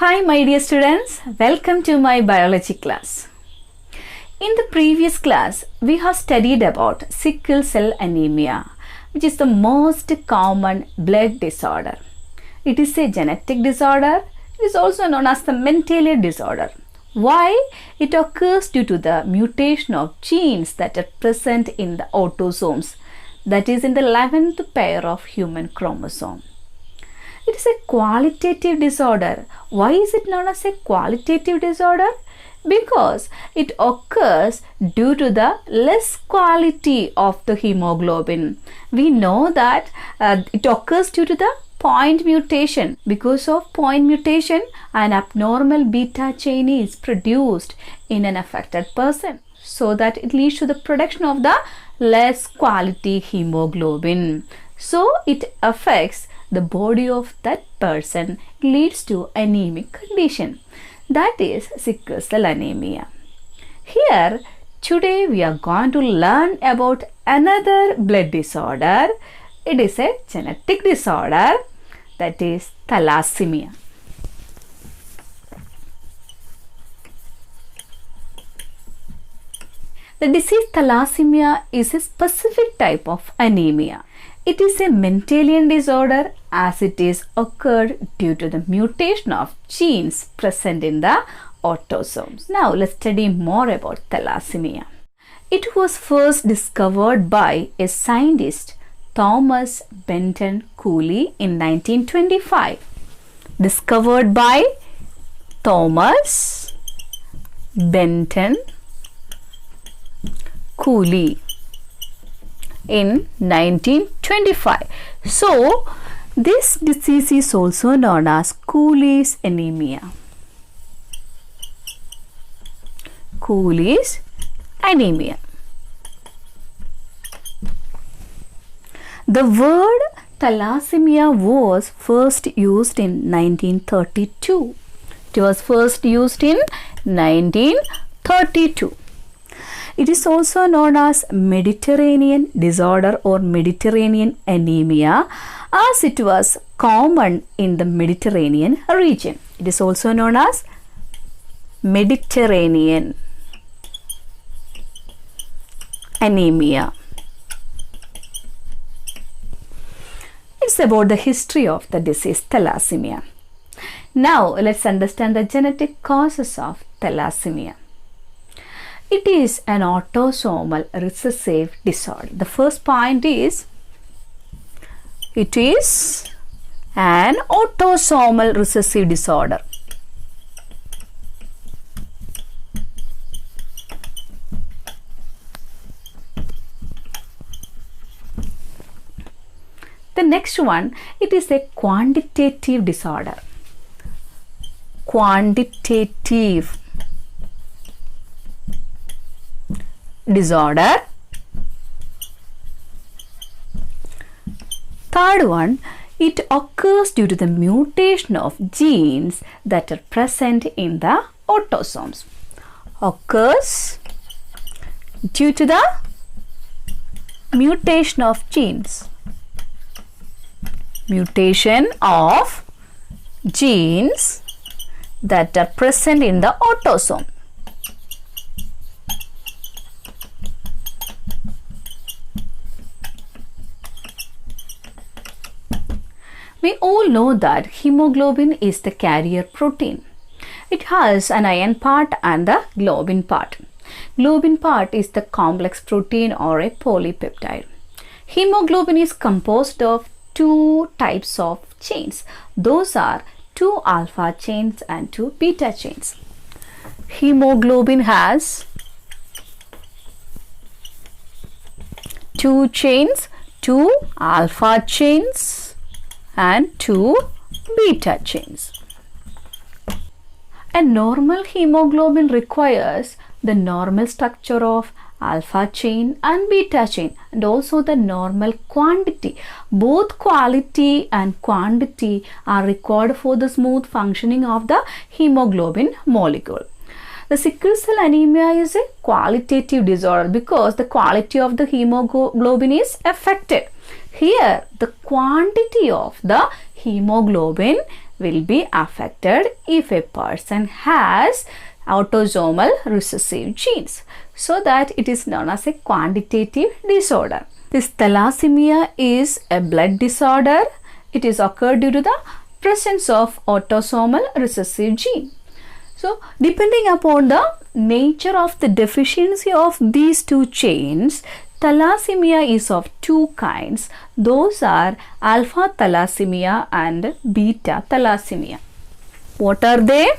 Hi my dear students, welcome to my biology class. In the previous class, we have studied about sickle cell anemia, which is the most common blood disorder. It is a genetic disorder. It is also known as the Mendelian disorder. Why? It occurs due to the mutation of genes that are present in the autosomes, that is in the 11th pair of human chromosome. It is a qualitative disorder. Why is it known as a qualitative disorder? Because it occurs due to the less quality of the hemoglobin. We know that it occurs due to the point mutation. Because of point mutation, an abnormal beta chain is produced in an affected person, so that it leads to the production of the less quality hemoglobin. So it affects the body of that person, leads to anemic condition, that is sickle cell anemia. Here today we are going to learn about another blood disorder. It is a genetic disorder, that is thalassemia. The disease thalassemia is a specific type of anemia. It is a Mendelian disorder as it is occurred due to the mutation of genes present in the autosomes. Now let's study more about thalassemia. It was first discovered by a scientist, Thomas Benton Cooley, in 1925. Discovered by Thomas Benton Cooley in 1925. So this disease is also known as Cooley's anemia. Cooley's anemia. The word thalassemia was first used in 1932. It was first used in 1932. It is also known as Mediterranean disorder or Mediterranean anemia, as it was common in the Mediterranean region. It is also known as Mediterranean anemia. It's about the history of the disease thalassemia. Now let's understand the genetic causes of thalassemia. It is an autosomal recessive disorder. The first point is it is an autosomal recessive disorder. The next one, it is a quantitative disorder. Quantitative disorder. Third one, it occurs due to the mutation of genes that are present in the autosomes. Occurs due to the mutation of genes. Mutation of genes that are present in the autosome. We all know that hemoglobin is the carrier protein. It has an iron part and the globin part. Globin part is the complex protein or a polypeptide. Hemoglobin is composed of two types of chains. Those are two alpha chains and two beta chains. Hemoglobin has two chains, two alpha chains and two beta chains. A normal hemoglobin requires the normal structure of alpha chain and beta chain and also the normal quantity. Both quality and quantity are required for the smooth functioning of the hemoglobin molecule. The sickle cell anemia is a qualitative disorder because the quality of the hemoglobin is affected. Here, the quantity of the hemoglobin will be affected if a person has autosomal recessive genes. So that it is known as a quantitative disorder. This thalassemia is a blood disorder. It is occurred due to the presence of autosomal recessive gene. So, depending upon the nature of the deficiency of these two genes, thalassemia is of two kinds. Those are alpha thalassemia and beta thalassemia. What are they?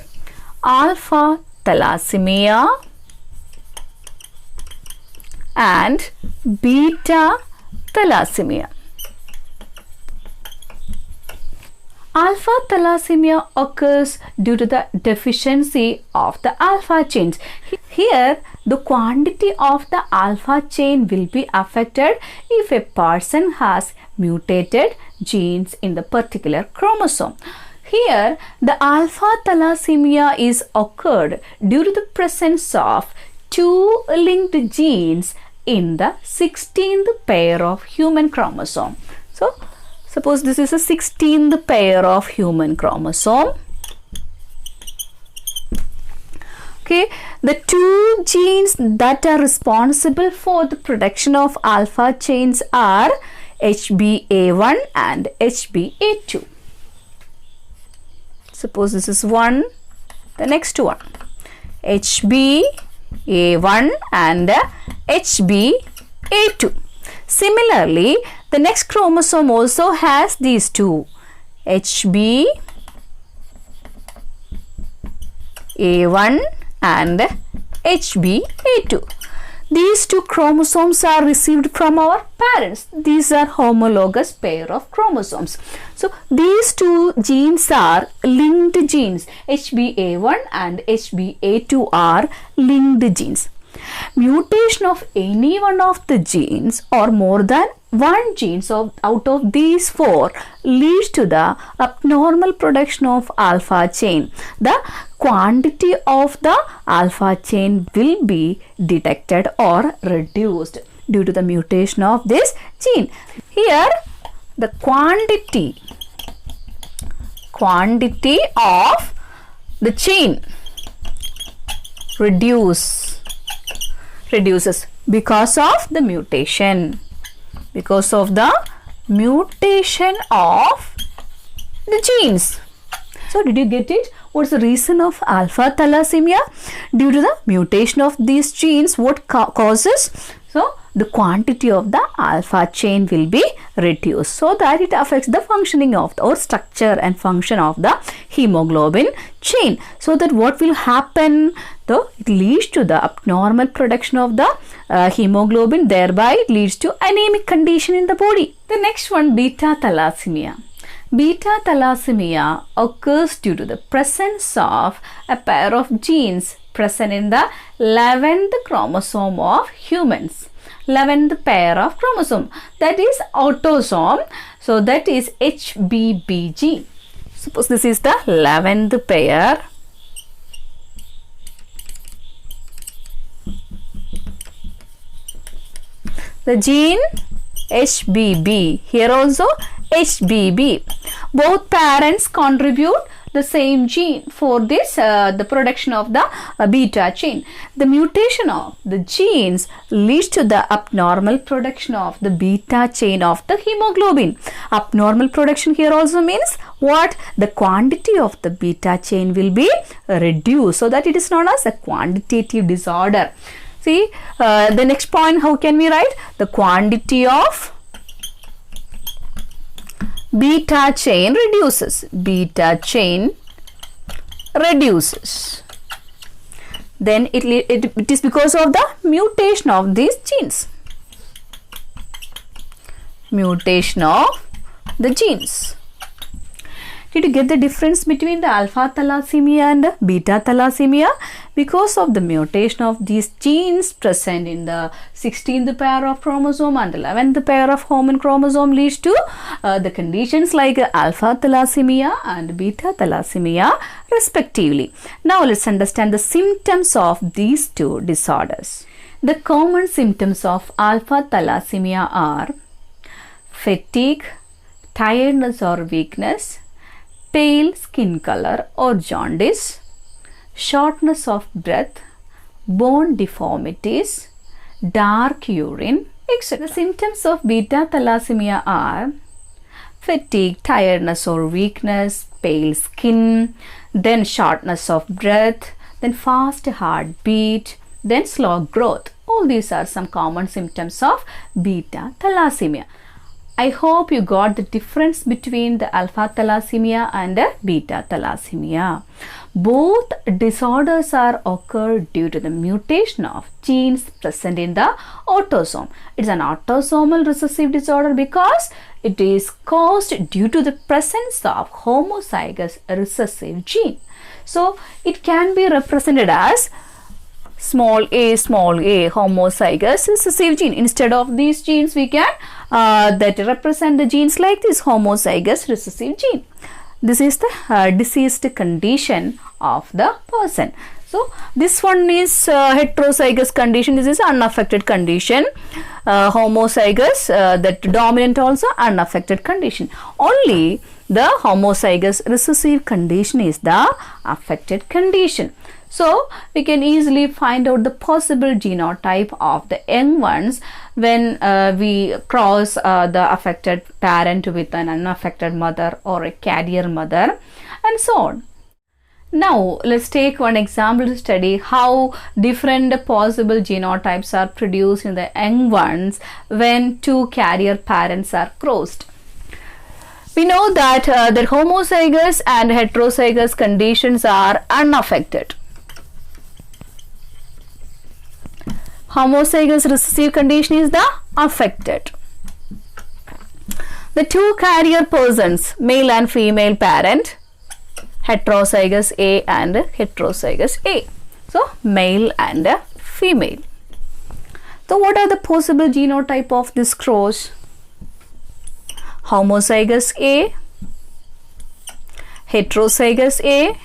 Alpha thalassemia and beta thalassemia. Alpha thalassemia occurs due to the deficiency of the alpha chains. Here, the quantity of the alpha chain will be affected if a person has mutated genes in the particular chromosome. Here, the alpha thalassemia is occurred due to the presence of two linked genes in the 16th pair of human chromosome. So, suppose this is a 16th pair of human chromosome. Okay, the two genes that are responsible for the production of alpha chains are HbA1 and HbA2. Suppose this is one, the next one, HbA1 and HbA2. Similarly, the next chromosome also has these two, HbA1 and HbA2. These two chromosomes are received from our parents. These are homologous pair of chromosomes. So, these two genes are linked genes. HbA1 and HbA2 are linked genes. Mutation of any one of the genes or more than one gene out of these four leads to the abnormal production of alpha chain. The quantity of the alpha chain will be detected or reduced due to the mutation of this gene. Here, the quantity of the chain reduces because of the mutation. Because of the mutation of the genes. So, did you get it? What's the reason of alpha thalassemia? Due to the mutation of these genes, what causes? So, the quantity of the alpha chain will be reduced, so that it affects the functioning of or structure and function of the hemoglobin chain. So that what will happen? Though it leads to the abnormal production of the hemoglobin, thereby it leads to anemic condition in the body. The next one, beta thalassemia. Beta thalassemia occurs due to the presence of a pair of genes present in the 11th chromosome of humans. 11th pair of chromosome, that is autosome. So that is HBB gene. Suppose this is the 11th pair. The gene HBB, here also HBB. Both parents contribute the same gene for this the production of the beta chain. The mutation of the genes leads to the abnormal production of the beta chain of the hemoglobin. Abnormal production here also means what? The quantity of the beta chain will be reduced, so that it is known as a quantitative disorder. See, the next point, how can we write? The quantity of beta chain reduces. Beta chain reduces. Then it is because of the mutation of these genes. Mutation of the genes. Did you get the difference between the alpha thalassemia and beta thalassemia? Because of the mutation of these genes present in the 16th pair of chromosome and 11th pair of human chromosome leads to the conditions like alpha thalassemia and beta thalassemia respectively. Now let's understand the symptoms of these two disorders. The common symptoms of alpha thalassemia are fatigue, tiredness or weakness, pale skin color or jaundice, shortness of breath, bone deformities, dark urine, etc. The symptoms of beta thalassemia are fatigue, tiredness or weakness, pale skin, then shortness of breath, then fast heartbeat, then slow growth. All these are some common symptoms of beta thalassemia. I hope you got the difference between the alpha thalassemia and the beta thalassemia. Both disorders are occurred due to the mutation of genes present in the autosome. It's an autosomal recessive disorder because it is caused due to the presence of homozygous recessive gene. So it can be represented as small a homozygous recessive gene. Instead of these genes, we can that represent the genes like this homozygous recessive gene. This is the diseased condition of the person. So this one is heterozygous condition. This is unaffected condition. Homozygous, that dominant also unaffected condition. Only the homozygous recessive condition is the affected condition. So we can easily find out the possible genotype of the young ones when we cross the affected parent with an unaffected mother or a carrier mother and so on. Now let's take one example to study how different possible genotypes are produced in the young ones when two carrier parents are crossed. We know that the homozygous and heterozygous conditions are unaffected. Homozygous recessive condition is the affected. The two carrier persons, male and female parent, heterozygous A and heterozygous A. So male and female. So what are the possible genotype of this cross? Homozygous A, heterozygous A,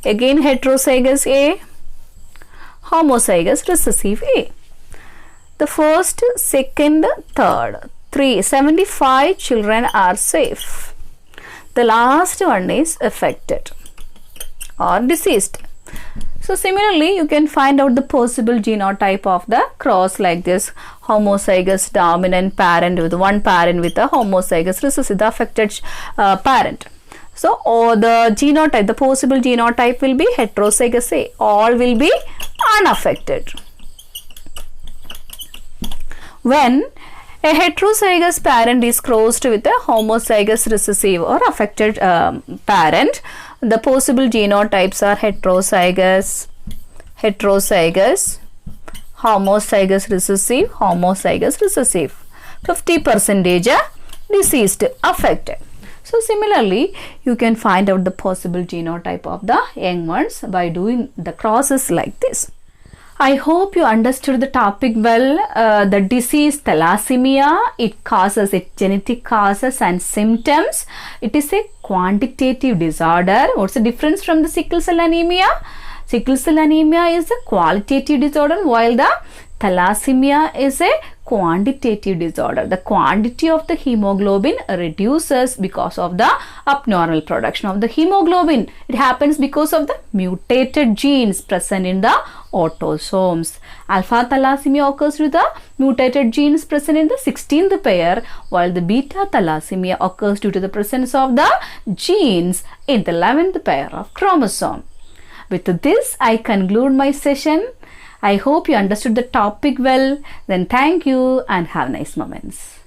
again heterozygous A, homozygous recessive A. The first, second, third, 75 children are safe. The last one is affected or deceased. So similarly, you can find out the possible genotype of the cross like this: homozygous dominant parent with one parent with a homozygous recessive, the affected parent. So the genotype, the possible genotype will be heterozygous A. All will be unaffected. When a heterozygous parent is crossed with a homozygous recessive or affected parent, the possible genotypes are heterozygous, homozygous recessive, homozygous recessive. 50% deceased, affected. So similarly, you can find out the possible genotype of the young ones by doing the crosses like this. I hope you understood the topic well. The disease thalassemia, it causes, its genetic causes and symptoms. It is a quantitative disorder. What's the difference from the sickle cell anemia? Sickle cell anemia is a qualitative disorder, while the thalassemia is a quantitative disorder. The quantity of the hemoglobin reduces because of the abnormal production of the hemoglobin. It happens because of the mutated genes present in the autosomes. Alpha thalassemia occurs with the mutated genes present in the 16th pair, while the beta thalassemia occurs due to the presence of the genes in the 11th pair of chromosome. With this, I conclude my session. I hope you understood the topic well. Then thank you and have nice moments.